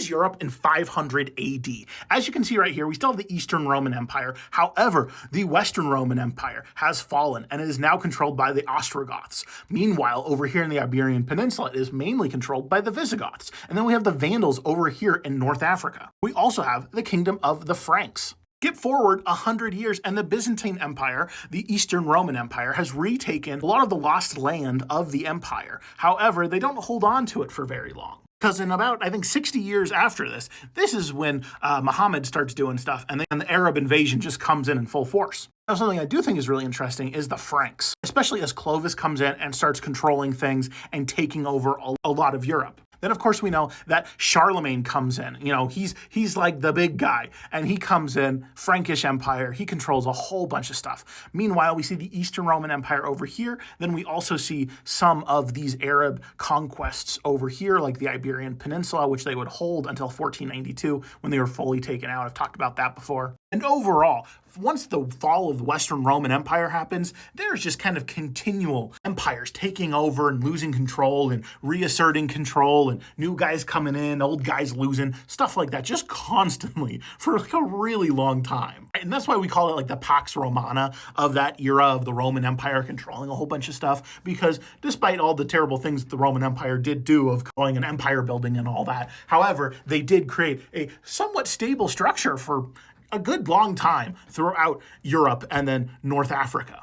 is Europe in 500 AD. As you can see right here, we still have the Eastern Roman Empire. However, the Western Roman Empire has fallen and it is now controlled by the Ostrogoths. Meanwhile, over here in the Iberian Peninsula, it is mainly controlled by the Visigoths. And then we have the Vandals over here in North Africa. We also have the Kingdom of the Franks. Skip forward 100 years and the Byzantine Empire, the Eastern Roman Empire, has retaken a lot of the lost land of the empire. However, they don't hold on to it for very long. Because in about, I think, 60 years after this is when Muhammad starts doing stuff, and then the Arab invasion just comes in full force. Now, something I do think is really interesting is the Franks, especially as Clovis comes in and starts controlling things and taking over a lot of Europe. Then, of course, we know that Charlemagne comes in. You know, he's like the big guy, and he comes in, Frankish Empire. He controls a whole bunch of stuff. Meanwhile, we see the Eastern Roman Empire over here. Then we also see some of these Arab conquests over here, like the Iberian Peninsula, which they would hold until 1492 when they were fully taken out. I've talked about that before. And overall, once the fall of the Western Roman Empire happens, there's just kind of continual empires taking over and losing control and reasserting control and new guys coming in, old guys losing, stuff like that, just constantly for like a really long time. And that's why we call it like the Pax Romana of that era of the Roman Empire controlling a whole bunch of stuff, because despite all the terrible things that the Roman Empire did do of calling an empire building and all that, however, they did create a somewhat stable structure for a good long time throughout Europe and then North Africa.